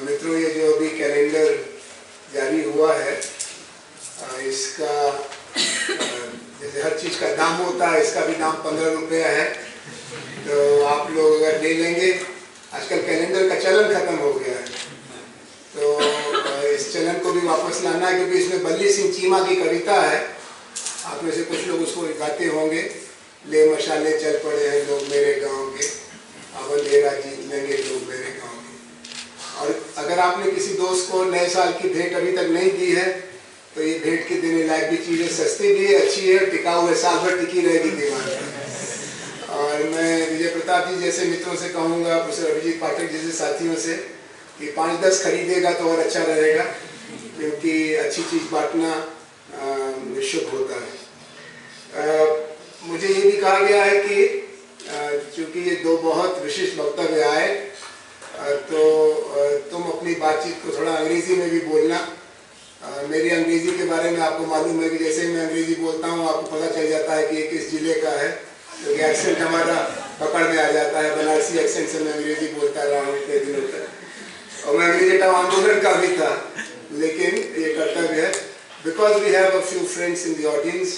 मित्रों, ये जो अभी कैलेंडर जारी हुआ है, इसका जैसे हर चीज़ का दाम होता है, इसका भी दाम 15 रुपया है। तो आप लोग अगर ले लेंगे, आजकल कैलेंडर का चलन ख़त्म हो गया है, तो इस चलन को भी वापस लाना है, क्योंकि इसमें बल्ली सिंह चीमा की कविता है। आप में से कुछ लोग उसको गाते होंगे। ले मशाले चल पड़े हैं लोग मेरे गांव के, अब अंधेरा जीत लेंगे लोग मेरे गांव के। और अगर आपने किसी दोस्त को नए साल की भेंट अभी तक नहीं दी है, तो ये भेंट के देने लायक भी चीज़ है, सस्ती भी है, अच्छी है, टिकाऊ है, साल भर टिकी रहेगी दीवार पर। और मैं विजय प्रताप जी जैसे मित्रों से कहूँगा, प्रोफेसर अभिजीत पाठक जैसे साथियों से, कि 5-10 खरीदेगा तो और अच्छा रहेगा, क्योंकि अच्छी चीज़ बांटना शुभ होता है। मुझे ये भी कहा गया है कि चूँकि ये दो बहुत विशिष्ट वक्तव्य आए, तो तुम अपनी बातचीत को थोड़ा अंग्रेज़ी में भी बोलना। मेरी अंग्रेज़ी के बारे में आपको मालूम है कि जैसे ही मैं अंग्रेज़ी बोलता हूँ, आपको पता चल जाता है कि ये किस जिले का है, क्योंकि एक्सेंट हमारा पकड़ में आ जाता है। बनारसी एक्सेंट से मैं अंग्रेज़ी बोलता रहा हूँ इतने दिनों तक, और मैं अंग्रेजी आंदोलन का भी था, लेकिन ये कर्तव्य है। Because we have a few friends in the audience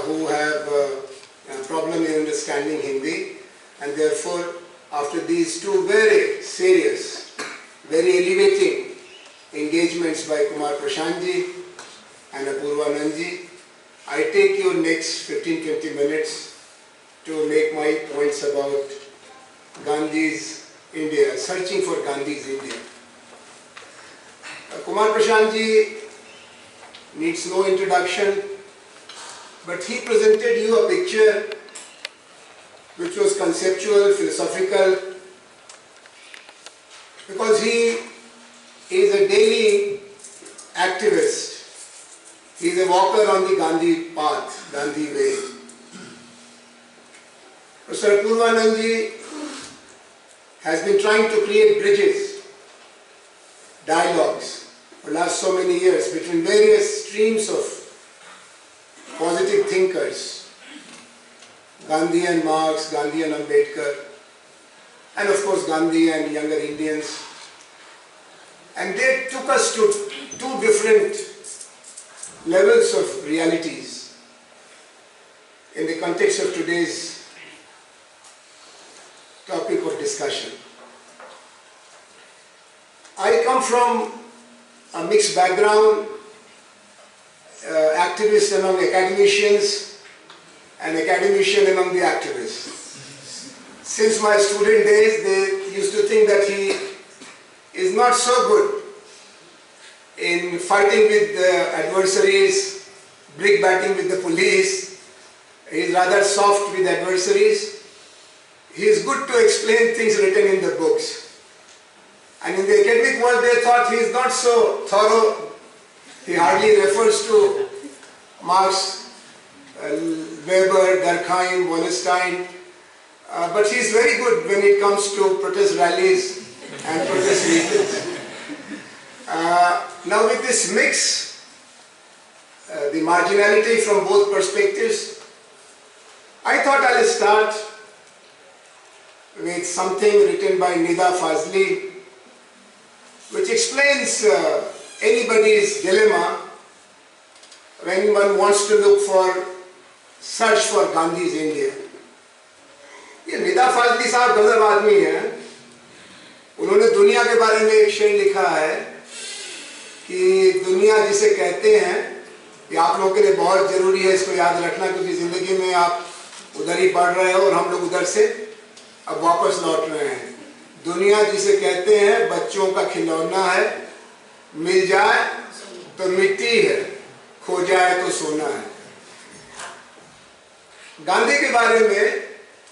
who have a problem in understanding Hindi, and therefore after these two very serious, very elevating engagements by Kumar Prashant ji and Apporvanand ji, I take your next 15-20 minutes to make my points about Gandhi's India, searching for Gandhi's India. Kumar Prashant ji needs no introduction, but he presented you a picture which was conceptual, philosophical, because he is a daily activist. He is a walker on the Gandhi path, Gandhi way. Professor Apporvanand ji has been trying to create bridges, dialogues, for the last so many years between various streams of positive thinkers, Gandhi and Marx, Gandhi and Ambedkar, and of course Gandhi and younger Indians. And they took us to two different levels of realities in the context of today's topic of discussion. I come from a mixed background, activist among academicians and academician among the activists. Since my student days, they used to think that he is not so good in fighting with the adversaries, brickbatting with the police. He is rather soft with adversaries. He is good to explain things written in the books. And in the academic world, they thought he is not so thorough. He hardly refers to Marx, Weber, Durkheim, Wallerstein. But he is very good when it comes to protest rallies and protest meetings. Now with this mix, the marginality from both perspectives, I thought I will start with something written by Nida Fazli, which explains anybody's dilemma when one wants to look for, search for Gandhi's India. ये निदा फाजली साहब गजब आदमी हैं। उन्होंने दुनिया के बारे में एक शेर लिखा है कि दुनिया जिसे कहते हैं, ये आप लोगों के लिए बहुत ज़रूरी है इसको याद रखना, क्योंकि ज़िंदगी में आप उधर ही पढ़ रहे हो और हम लोग उधर से अब वापस लौट रहे हैं। दुनिया जिसे कहते हैं बच्चों का खिलौना है, मिल जाए तो मिट्टी है, खो जाए तो सोना है। गांधी के बारे में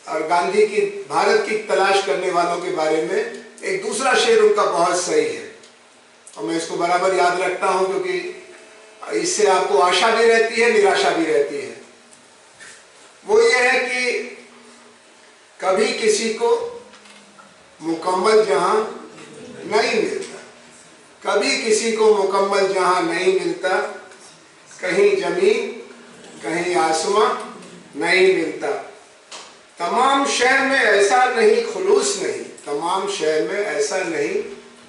और गांधी की भारत की तलाश करने वालों के बारे में एक दूसरा शेर उनका बहुत सही है, और मैं इसको बराबर याद रखता हूं, क्योंकि इससे आपको आशा भी रहती है, निराशा भी रहती है। वो ये है कि कभी किसी को मुकम्मल जहां नहीं मिलता, कभी किसी को मुकम्मल जहां नहीं मिलता, कहीं जमीन कहीं आसमां नहीं मिलता। तमाम शहर में ऐसा नहीं खुलूस नहीं, तमाम शहर में ऐसा नहीं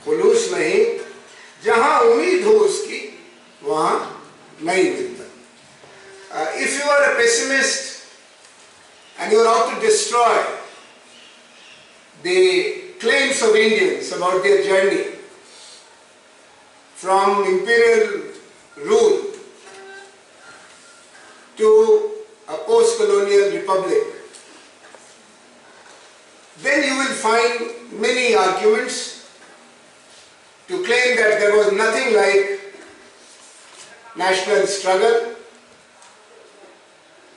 खुलूस नहीं, जहां उम्मीद हो उसकी वहां नहीं मिलता. If you are a pessimist and you are out to destroy the claims of Indians about their journey from imperial rule to a post-colonial republic, then you will find many arguments to claim that there was nothing like national struggle.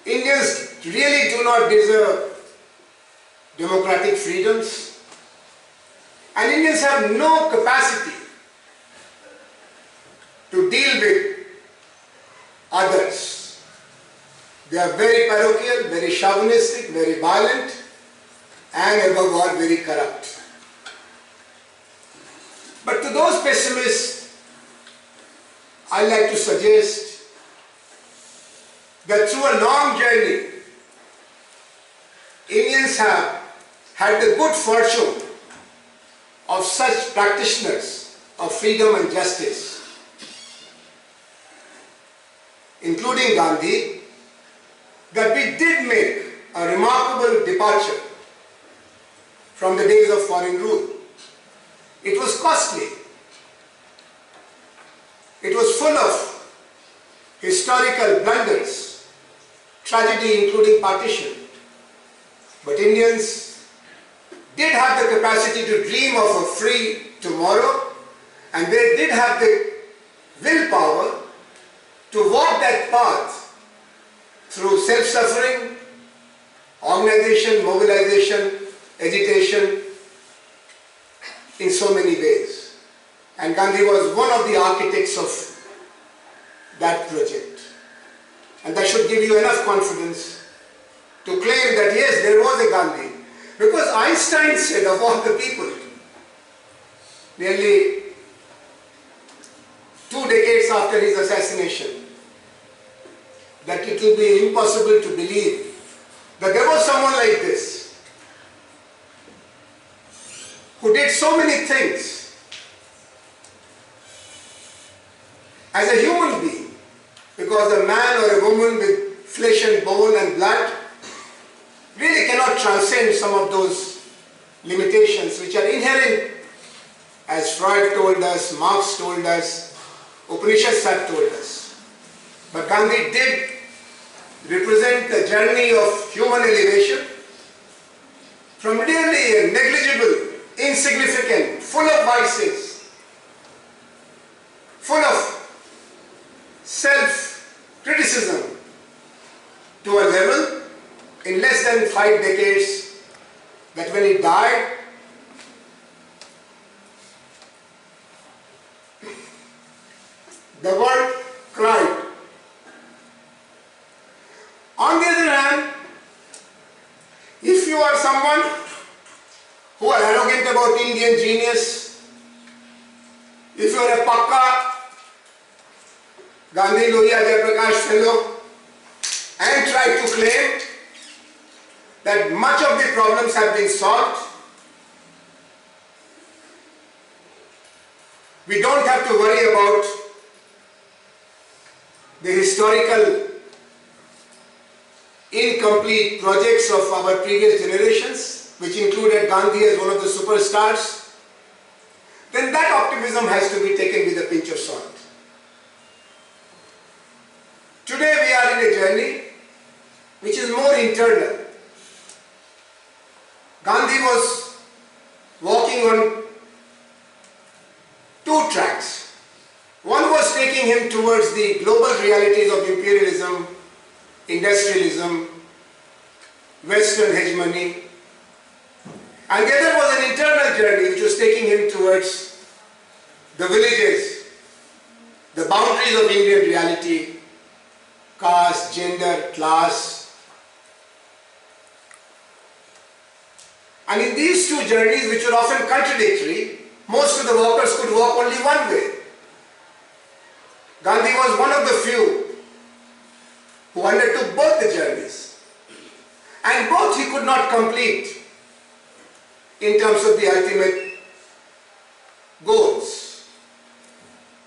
Indians really do not deserve democratic freedoms, and Indians have no capacity to deal with others. They are very parochial, very chauvinistic, very violent, and above all very corrupt. But to those pessimists, I like to suggest that through a long journey, Indians have had the good fortune of such practitioners of freedom and justice, including Gandhi, that we did make a remarkable departure from the days of foreign rule. It was costly. It was full of historical blunders, tragedy including partition. But Indians did have the capacity to dream of a free tomorrow, and they did have the willpower to walk that path through self-suffering, organization, mobilization, agitation, in so many ways. And Gandhi was one of the architects of that project. And that should give you enough confidence to claim that yes, there was a Gandhi. Because Einstein said, of all the people, nearly 2 decades after his assassination, that it will be impossible to believe that there was someone like this who did so many things as a human being, because a man or a woman with flesh and bone and blood really cannot transcend some of those limitations which are inherent, as Freud told us, Marx told us, Upanishads have told us. But Gandhi did represent the journey of human elevation from really a negligible, insignificant, full of vices, full of self-criticism, to a level in less than 5 decades that when he died, the world cried. On the other hand, if you are someone who are arrogant about Indian genius, if you are a Pakka Gandhi Lohiya Jayaprakash fellow, and try to claim that much of the problems have been solved, we don't have to worry about the historical incomplete projects of our previous generations, which included Gandhi as one of the superstars, then that optimism has to be taken with a pinch of salt. Today we are in a journey which is more internal. Gandhi was walking on 2 tracks. One was taking him towards the global realities of imperialism, industrialism, Western hegemony, and the other was an internal journey which was taking him towards the villages, the boundaries of Indian reality, caste, gender, class. And in these 2 journeys, which were often contradictory, most of the walkers could walk only one way. Gandhi was one of the few who undertook both the journeys, and both he could not complete in terms of the ultimate goals.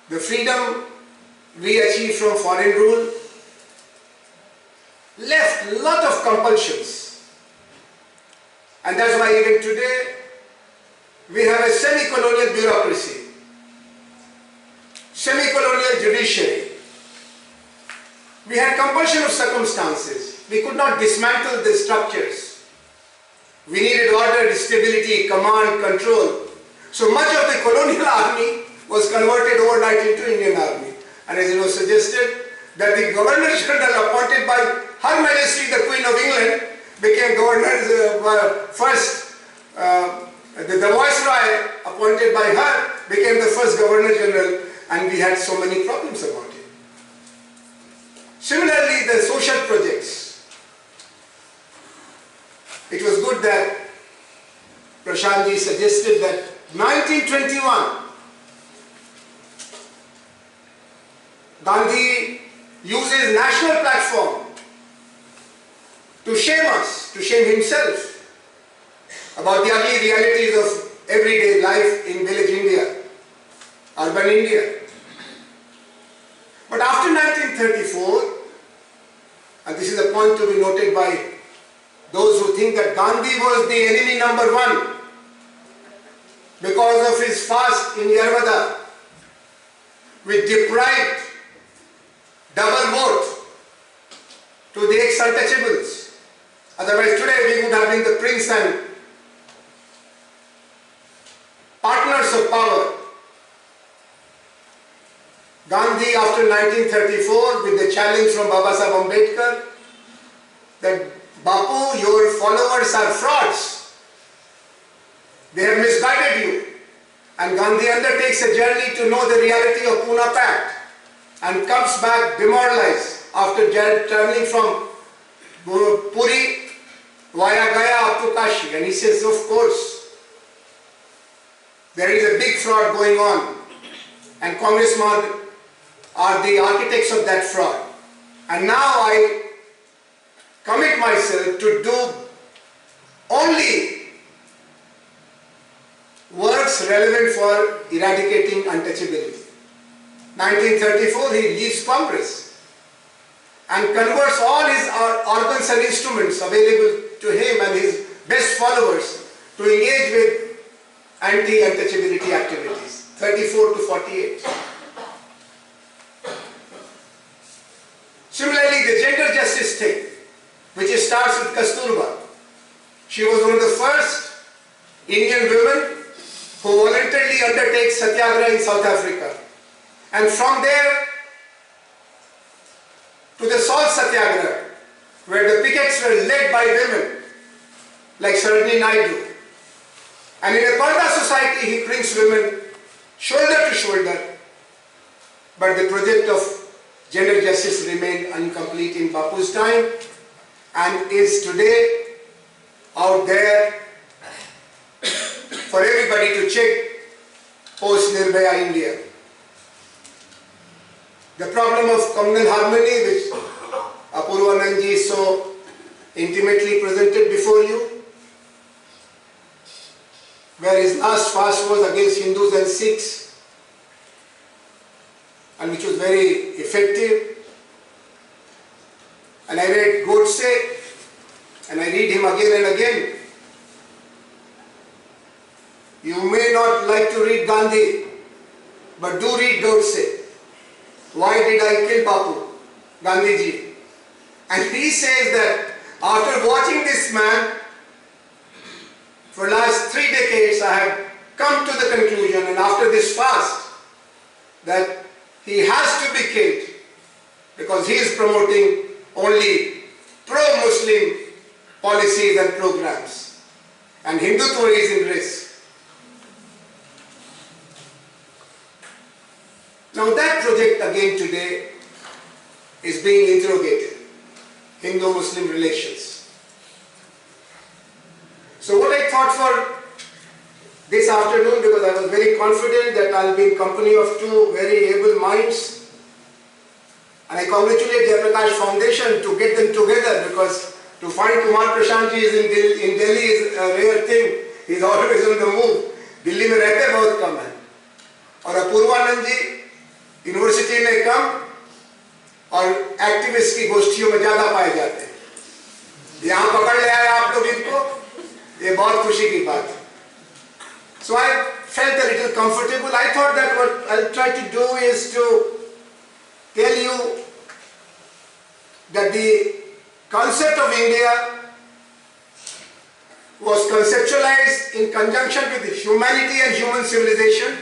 The freedom we achieved from foreign rule left a lot of compulsions. And that's why even today we have a semi-colonial bureaucracy, semi-colonial judiciary. We had compulsion of circumstances. We could not dismantle the structures. We needed order, stability, command, control. So much of the colonial army was converted overnight into Indian army. And as it was suggested, that the Governor General appointed by Her Majesty the Queen of England became governors first. The Viceroy appointed by her became the first Governor General, and we had so many problems about it. Similarly, the social projects. It was good that Prashantji suggested that 1921, Gandhi uses national platform to shame us, to shame himself about the ugly realities of everyday life in village India, urban India. But after 1934, and this is a point to be noted by those who think that Gandhi was the enemy number one because of his fast in Yarwada, which deprived double vote to the ex-untouchables. Otherwise today we would have been the prince and partners of power. Gandhi, after 1934, with the challenge from Babasaheb Ambedkar that Bapu, your followers are frauds, they have misguided you, and Gandhi undertakes a journey to know the reality of Pune Pact and comes back demoralized after traveling from Puri via Gaya up to Kashi, and he says, of course, there is a big fraud going on, and congressmen are the architects of that fraud. And now I commit myself to do only works relevant for eradicating untouchability. 1934, he leaves Congress and converts all his organs and instruments available to him and his best followers to engage with anti-untouchability activities, 34 to 48. Similarly, the gender justice thing, which starts with Kasturba. She was one of the first Indian women who voluntarily undertakes satyagraha in South Africa. And from there to the salt satyagraha, where the pickets were led by women like Sarojini Naidu. And in a Parda society, he brings women shoulder to shoulder. But the project of gender justice remained incomplete in Bapu's time and is today out there for everybody to check post-Nirbhaya India. The problem of communal harmony, which Apporvanand so intimately presented before you, where his last fast was against Hindus and Sikhs, and which was very effective. And I read Godse, and I read him again and again. You may not like to read Gandhi, but do read Godse. Why did I kill Bapu? Gandhiji. And he says that after watching this man for last 3 decades, I have come to the conclusion, and after this fast, that he has to be killed because he is promoting only pro-Muslim policies and programs, and Hindutva is in risk. Now that project again today is being interrogated, Hindu-Muslim relations. So what I thought for this afternoon, because I was very confident that I will be in company of 2 very able minds, and I congratulate the Prakash Foundation to get them together, because to find Kumar Prashant is in Delhi is a rare thing. He is always on the move. Delhi mein rehte bahut kam hai. और अपूर्वानंद जी university में कम और activist की गोष्ठियों में ज्यादा पाए जाते हैं। यहां पकड़ ले आए आप लोग इनको, ये बहुत खुशी की बात है। So I felt a little comfortable. I thought that what I'll try to do is to tell you that the concept of India was conceptualized in conjunction with humanity and human civilization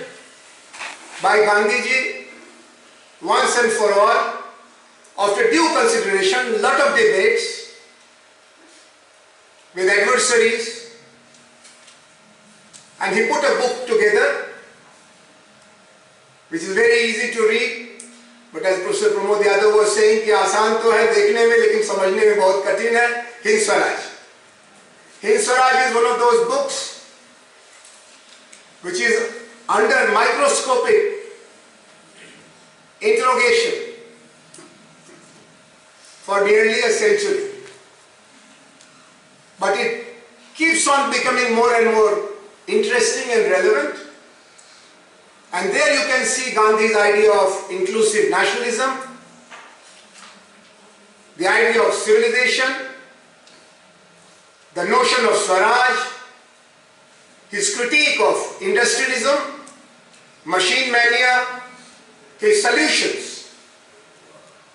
by Gandhiji once and for all, after due consideration, lot of debates with adversaries, and he put a book together which is very easy to read, but as Professor Pramod Yadav was saying कि आसान तो है देखने में लेकिन समझने में बहुत कठिन है। Hind Swaraj, Hind Swaraj is one of those books which is under microscopic interrogation for nearly a century, but it keeps on becoming more and more interesting and relevant. And there you can see Gandhi's idea of inclusive nationalism, the idea of civilization, the notion of Swaraj, his critique of industrialism, machine mania, his solutions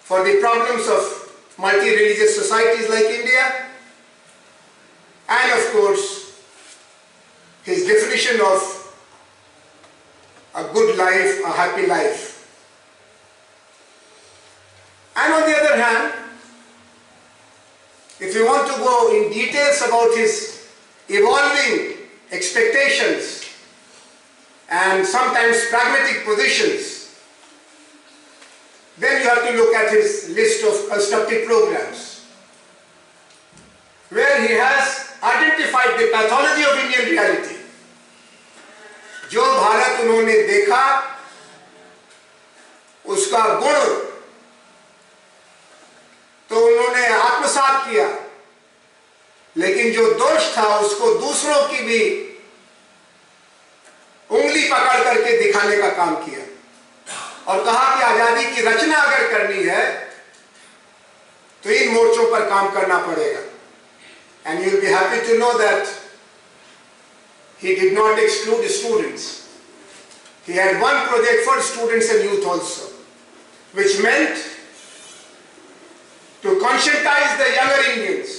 for the problems of multi-religious societies like India, and of course his definition of a good life, a happy life. And on the other hand, if you want to go in details about his evolving expectations and sometimes pragmatic positions, then you have to look at his list of constructive programs, where he has identified the pathology of Indian reality. जो भारत उन्होंने देखा उसका गुण तो उन्होंने आत्मसात किया, लेकिन जो दोष था उसको दूसरों की भी उंगली पकड़ करके दिखाने का काम किया और कहा कि आजादी की रचना अगर करनी है तो इन मोर्चों पर काम करना पड़ेगा. And you will be happy to know that he did not exclude students. He had one project for students and youth also, which meant to conscientize the younger Indians.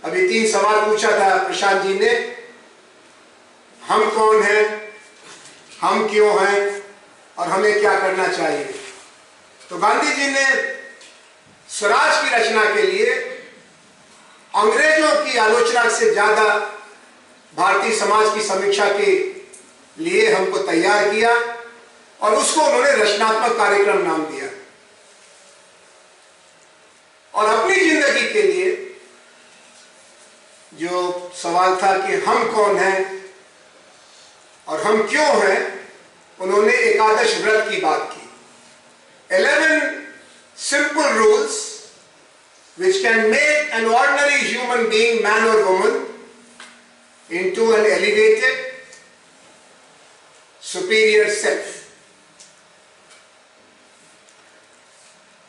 अभी 3 सवाल पूछा था प्रशांत जी ने, हम कौन हैं, हम क्यों हैं और हमें क्या करना चाहिए. तो गांधी जी ने स्वराज की रचना के लिए अंग्रेजों की आलोचना से ज्यादा भारतीय समाज की समीक्षा के लिए हमको तैयार किया और उसको उन्होंने रचनात्मक कार्यक्रम नाम दिया. और अपनी जिंदगी के लिए जो सवाल था कि हम कौन हैं और हम क्यों हैं, उन्होंने एकादश व्रत की बात की. 11 simple rules which can make an ordinary human being, man or woman, into an elevated, superior self.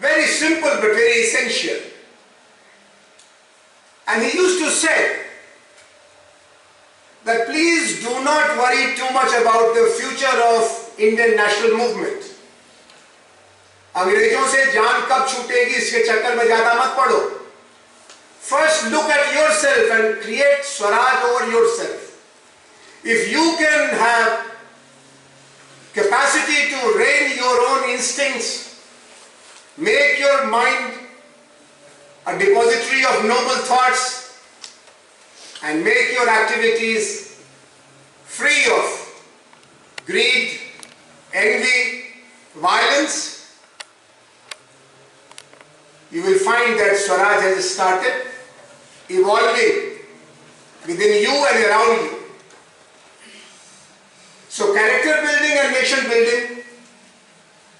Very simple but very essential. And he used to say that please do not worry too much about the future of Indian national movement. अंग्रेजों से जान कब छूटेगी इसके चक्कर में ज्यादा मत पड़ो. First look at yourself and create Swaraj over yourself. If you can have capacity to rein your own instincts, make your mind a depository of noble thoughts and make your activities free of greed, envy, violence, you will find that Swaraj has started evolving within you and around you. So character building and nation building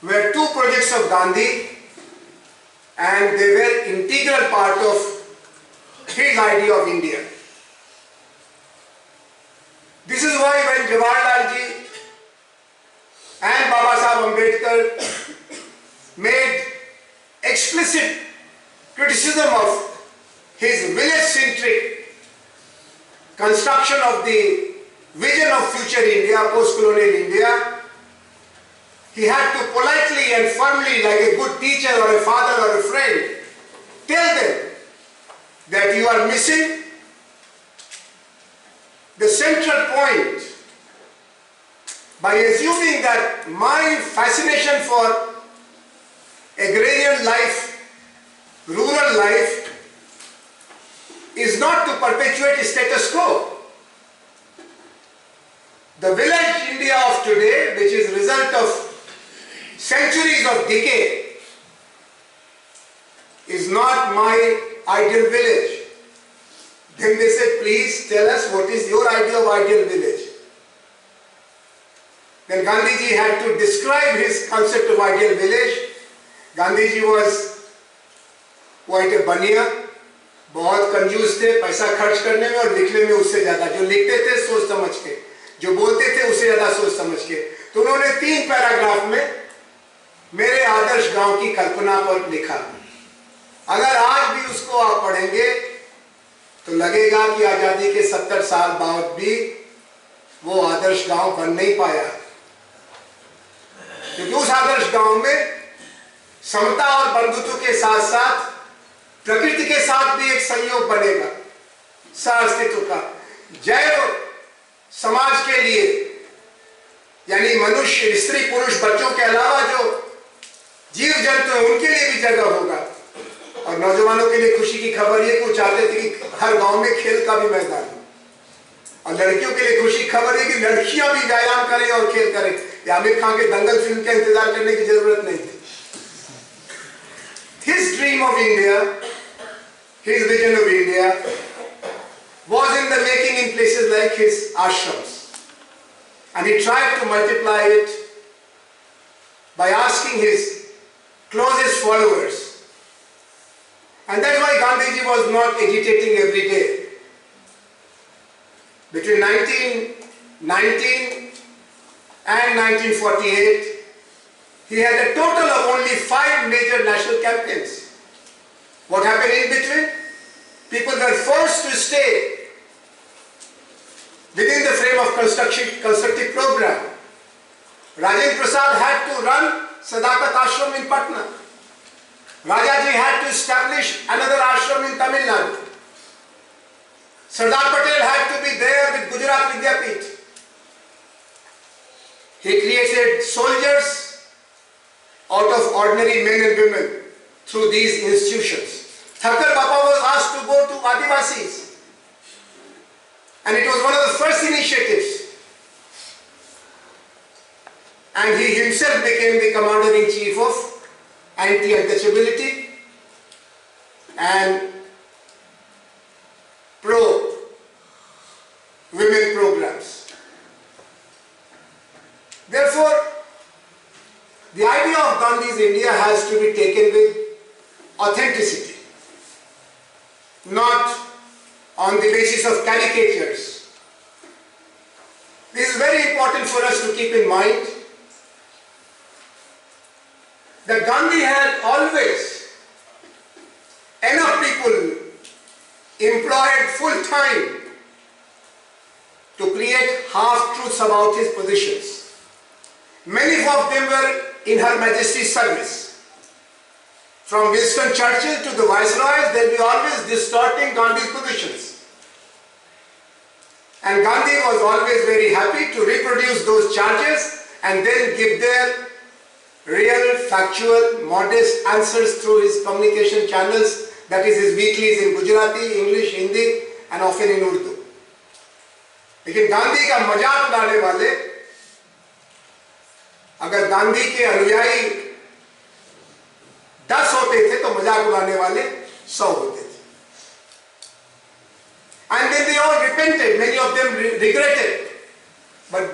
were 2 projects of Gandhi, and they were integral part of his idea of India. This is why when Jawaharlal ji construction of the vision of future India, post-colonial India, he had to politely and firmly, like a good teacher or a father or a friend, tell them that you are missing the central point by assuming that my fascination for agrarian life, rural life, is not to perpetuate status quo. The village India of today, which is a result of centuries of decay, is not my ideal village. Then they said, please tell us what is your idea of ideal village. Then Gandhiji had to describe his concept of ideal village. Gandhiji was quite a baniya, बहुत कंजूस थे पैसा खर्च करने में और लिखने में उससे ज़्यादा, जो लिखते थे सोच समझ के, जो बोलते थे उससे ज़्यादा सोच समझ के। तो उन्होंने 3 पैराग्राफ में मेरे आदर्श गांव की कल्पना पर लिखा। अगर आज भी उसको आप पढ़ेंगे तो लगेगा कि आज़ादी के 70 साल बाद भी वो आदर्श गांव बन नहीं पाया, क्योंकि उस आदर्श गांव में समता और बंधुत्व के साथ साथ प्रकृति के साथ भी एक संयोग बनेगा सह-अस्तित्व का। जैव समाज के लिए, यानी मनुष्य, स्त्री, पुरुष, बच्चों के अलावा जो जीव जंतु हैं उनके लिए भी जगह होगा। और नौजवानों के लिए खुशी की खबर ये कि वो चाहते थे कि हर गांव में खेल का भी मैदान हो, और लड़कियों के लिए खुशी खबर है कि लड़कियां भी व्यायाम करें और खेल करें। या आमिर खान के दंगल फिल्म का इंतजार करने की जरूरत नहीं थी। His dream of India, his vision of India was in the making in places like his ashrams, and he tried to multiply it by asking his closest followers, and that's why Gandhiji was not agitating every day. Between 1919 and 1948, he had a total of only 5 major national campaigns. What happened in between? People were forced to stay within the frame of constructive program. Rajendra Prasad had to run Sadakat Ashram in Patna. Rajaji had to establish another ashram in Tamil Nadu. Sardar Patel had to be there with Gujarat Vidyapith. He created soldiers out of ordinary men and women through these institutions. Thakkar Baba was asked to go to Adivasis, and it was one of the first initiatives. And he himself became the commander-in-chief of anti-untouchability and pro-women programs. Therefore, the idea of Gandhi's India has to be taken with authenticity, not on the basis of caricatures. This is very important for us to keep in mind, that Gandhi had always enough people employed full time to create half-truths about his positions. Many of them were in Her Majesty's service. From Winston Churchill to the Viceroys, they'll be always distorting Gandhi's positions. And Gandhi was always very happy to reproduce those charges and then give their real, factual, modest answers through his communication channels, that is his weeklies in Gujarati, English, Hindi and often in Urdu. लेकिन गांधी का मजाक उड़ाने वाले, अगर गांधी के अनुयायी 10 होते थे तो मजाक उड़ाने वाले 100 होते थे. And then they all repented, many of them regretted, but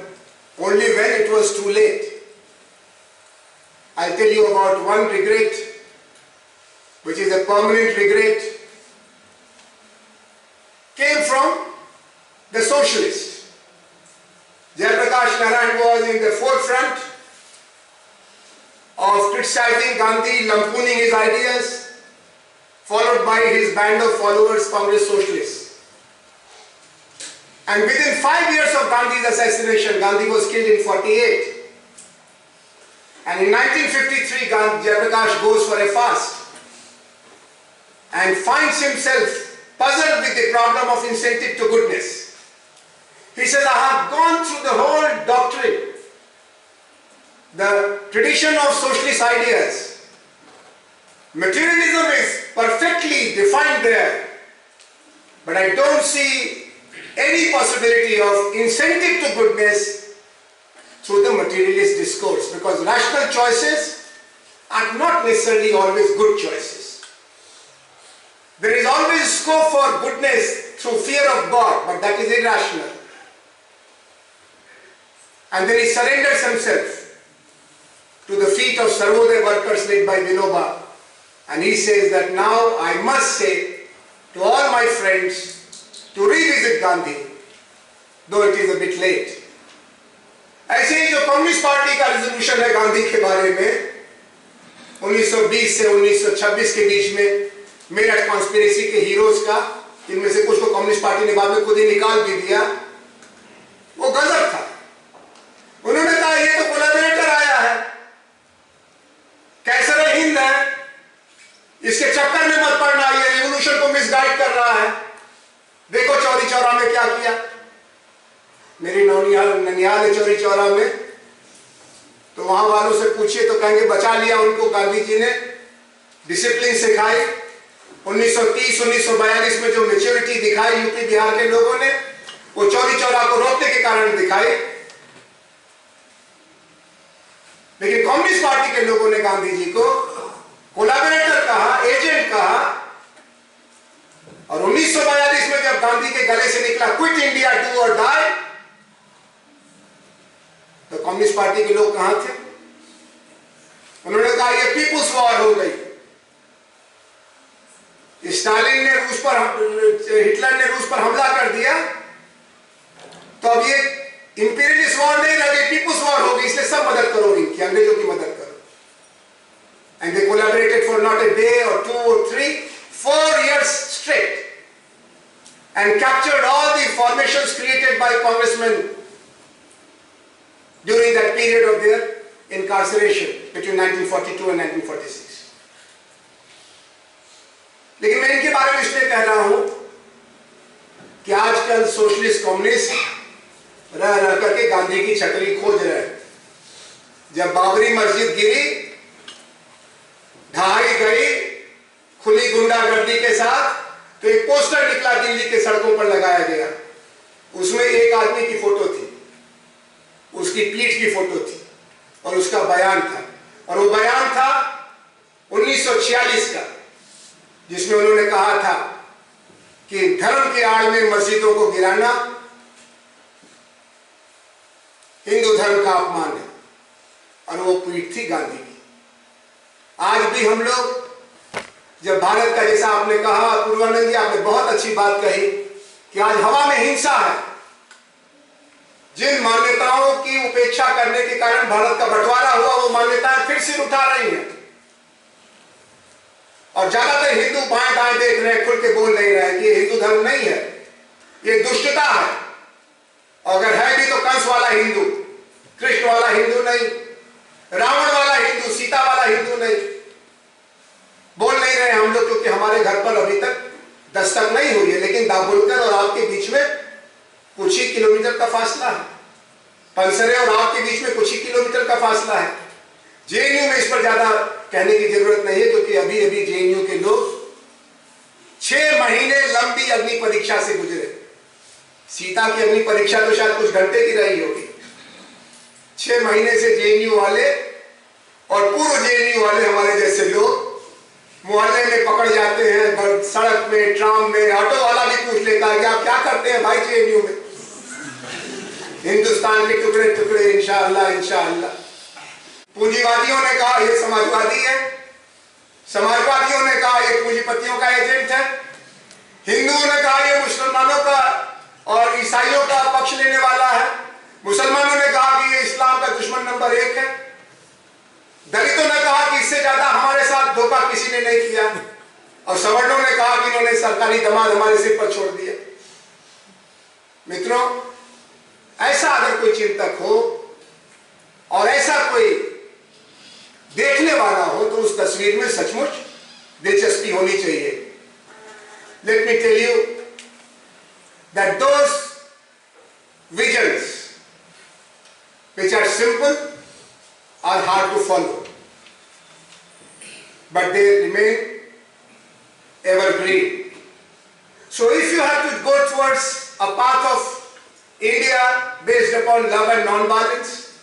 only when it was too late. I'll tell you about one regret, which is a permanent regret, came from the socialists. Jayaprakash Narayan was in the forefront of criticizing Gandhi, lampooning his ideas, followed by his band of followers, Congress socialists. And within 5 years of Gandhi's assassination, Gandhi was killed in 48. And in 1953, Jayaprakash goes for a fast and finds himself puzzled with the problem of incentive to goodness. He says, I have gone through the whole doctrine, the tradition of socialist ideas. Materialism is perfectly defined there, but I don't see any possibility of incentive to goodness through the materialist discourse, because rational choices are not necessarily always good choices. There is always scope for goodness through fear of God, but that is irrational. And then he surrenders himself to the feet of Sarvodaya workers led by Vinoba, and he says that now I must say to all my friends to revisit Gandhi, though it is a bit late. ऐसे ही जो communist party का resolution है गांधी के बारे में 1920 से 1926 के बीच में मेरठ कॉन्स्पिरेसी के हीरोज का, इनमें से कुछ को कम्युनिस्ट पार्टी ने बाद में खुद ही निकाल भी दिया, वो गजब था। उन्होंने कहा ये तो कोलैबोरेटर आया है, कैसर हिंद है, इसके चक्कर में मत पड़ना, ये रेवोल्यूशन को मिसगाइड कर रहा है। देखो चौरी चौरा में क्या किया, मेरी ननिहाल है चौरी चौरा में, तो वहां वालों से पूछिए तो कहेंगे बचा लिया उनको गांधी जी ने, डिसिप्लिन सिखाई। 1930-1942 में जो मैच्योरिटी दिखाई यूपी बिहार के लोगों ने, वो चौरी चौरा को रोकने के कारण दिखाई। लेकिन कम्युनिस्ट पार्टी के लोगों ने गांधी जी को कोलैबोरेटर कहा, एजेंट कहा, और 1942 में जब गांधी के गले से निकला क्विट इंडिया डू और डाई, तो कम्युनिस्ट पार्टी के लोग कहां थे? उन्होंने कहा ये पीपुल्स वॉर हो गई, स्टालिन ने रूस पर, हिटलर ने रूस पर हमला कर दिया, तो अब ये इंपीरियलिस्ट वॉर नहीं रह गई, पीपुल्स वॉर हो गई, इसलिए सब मदद करो इनकी, अंग्रेजों की मदद करो। And they collaborated for not a day और 2 or 3, 4 years straight, and captured all the formations created by congressmen during that period of their incarceration between 1942 and 1946. लेकिन मैं इनके बारे में इसलिए कह रहा हूं कि आजकल सोशलिस्ट कम्युनिस्ट रह रह करके गांधी की छतरी खोज रहे हैं। जब बाबरी मस्जिद गिरी, ढहाई गई खुली गुंडागर्दी के साथ, तो एक पोस्टर निकला दिल्ली के सड़कों पर लगाया गया, उसमें एक आदमी की फोटो थी, उसकी पीठ की फोटो थी और उसका बयान था, और वो बयान था 1946 का, जिसमें उन्होंने कहा था कि धर्म के आड़ में मस्जिदों को गिराना हिंदू धर्म का अपमान है, और वो पीठ थी गांधी की। आज भी हम लोग जब भारत का, जैसा आपने कहा अपूर्वानंद जी, आपने बहुत अच्छी बात कही कि आज हवा में हिंसा है, जिन मान्यताओं की उपेक्षा करने के कारण भारत का बंटवारा हुआ, वो मान्यताएं फिर सिर उठा रही हैं, और ज्यादातर हिंदू बाएं दाएं देख रहे हैं, खुल के बोल नहीं रहे हैं कि ये हिंदू धर्म नहीं है, ये दुष्टता है, अगर है भी तो कंस वाला हिंदू, कृष्ण वाला हिंदू नहीं, रावण वाला हिंदू, सीता वाला हिंदू नहीं। बोल नहीं रहे हम लोग, क्योंकि हमारे घर पर अभी तक दस्तक नहीं हुई है, लेकिन दाभोलकर और आपके बीच में कुछ ही किलोमीटर का फासला है, पंसरे और आपके बीच में कुछ ही किलोमीटर का फासला है। जेएनयू में इस पर ज्यादा कहने की जरूरत नहीं है, क्योंकि अभी अभी जेएनयू के लोग 6 महीने लंबी अग्नि परीक्षा से गुजरे। सीता की अग्नि परीक्षा तो शायद कुछ घंटे की रही होगी, 6 महीने से जेएनयू वाले और पूर्व जेएनयू वाले हमारे जैसे लोग मोहल्ले में पकड़ जाते हैं, सड़क में, ट्राम में, ऑटो वाला भी पूछ लेता है कि आप क्या करते हैं भाई जेएनयू में? हिंदुस्तान के टुकड़े टुकड़े, इंशाअल्लाह इंशाअल्लाह। पूंजीवादियों ने कहा ये समाजवादी है, समाजवादियों ने कहा ये पूंजीपतियों का एजेंट है, हिंदुओं ने कहा ये मुसलमानों का और ईसाइयों का पक्ष लेने वाला है, मुसलमानों ने कहा कि ये इस्लाम का दुश्मन नंबर 1 है, दलितों ने कहा कि इससे ज्यादा हमारे साथ धोखा किसी ने नहीं किया, और सवर्णों ने कहा कि इन्होंने सरकारी दमाद हमारे सिर पर छोड़ दिया। मित्रों, ऐसा अगर कोई चिंतक हो और ऐसा कोई देखने वाला हो तो उस तस्वीर में सचमुच दिलचस्पी होनी चाहिए। Let me tell you that those visions which are simple are hard to follow, but they remain evergreen. So if you have to go towards a path of India based upon love and non-violence,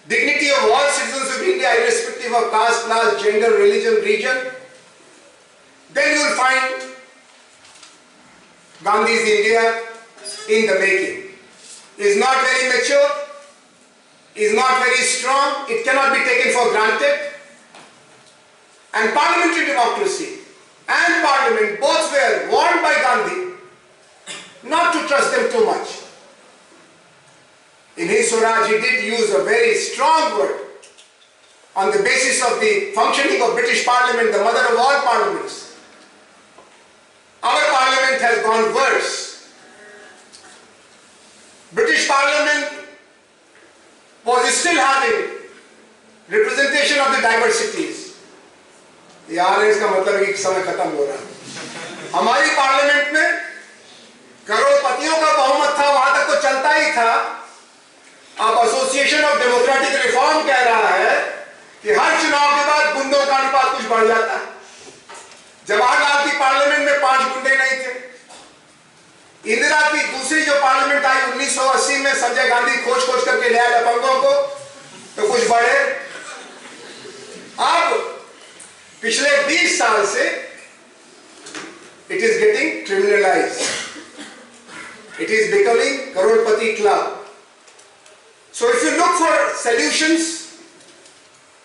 dignity of all citizens of India irrespective of caste, class, gender, religion, region, then you will find Gandhi's India in the making. It is not very mature, is not very strong, it cannot be taken for granted. And parliamentary democracy and parliament both were warned by Gandhi not to trust them too much. In his Swaraj, he did use a very strong word on the basis of the functioning of British Parliament, the mother of all parliaments. Our parliament has gone worse. British Parliament was still having representation of the diversities. यार इसका मतलब है कि समय खत्म हो रहा है। हमारी पार्लियामेंट में करोड़पतियों का बहुमत था, वहां तक तो चलता ही था। अब एसोसिएशन ऑफ डेमोक्रेटिक रिफॉर्म कह रहा है कि हर चुनाव के बाद गुंडों का अनुपात कुछ बढ़ जाता है। जवाहरलाल की पार्लियामेंट में 5 गुंडे नहीं थे। इंदिरा की दूसरी जो पार्लियामेंट आई 1980 में, संजय गांधी खोज करके ले आए लफंगों को, तो कुछ बढ़े। अब पिछले 20 साल से it is getting criminalized. It is becoming crorepati club. So if you look for solutions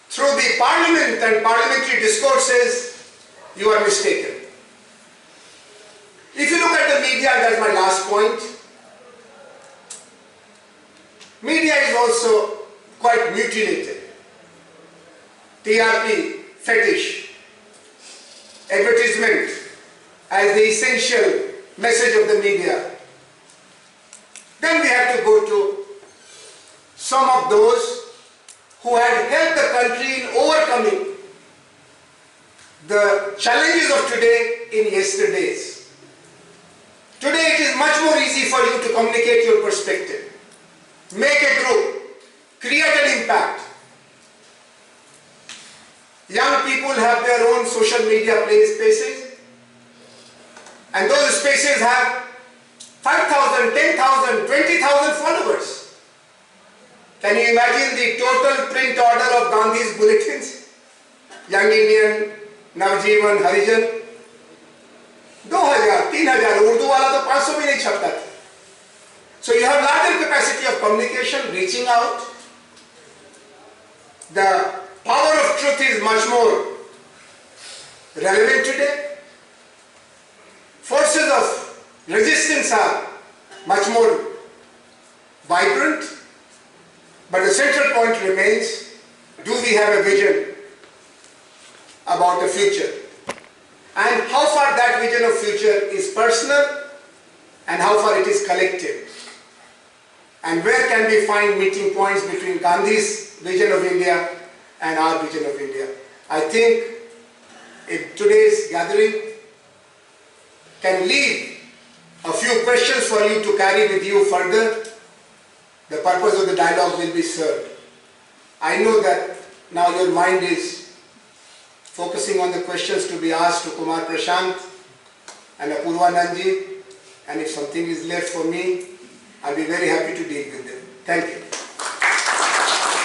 through the parliament and parliamentary discourses, you are mistaken. If you look at the media, that's my last point. Media is also quite mutilated. TRP, fetish, advertisement as the essential message of the media. Then we have to go to some of those who had helped the country in overcoming the challenges of today in yesterday's. Today it is much more easy for you to communicate your perspective, make a group, create an impact. Young people have their own social media spaces, and those spaces have 5,000, 10,000, 20,000 followers. Can you imagine the total print order of Gandhi's bulletins? Young Indian, Navjeevan, Harijan, 2,000, 3,000, Urdu wala to 500 bhi nahi chhapta tha. So you have larger capacity of communication, reaching out. The power of truth is much more relevant today. Forces of resistance are much more vibrant, but the central point remains, do we have a vision about the future? And how far that vision of future is personal and how far it is collective? And where can we find meeting points between Gandhi's vision of India and our vision of India? I think if today's gathering can leave a few questions for you to carry with you further, the purpose of the dialogue will be served. I know that now your mind is focusing on the questions to be asked to Kumar Prashant and Apporvanand ji, and if something is left for me, I'll be very happy to deal with them. Thank you.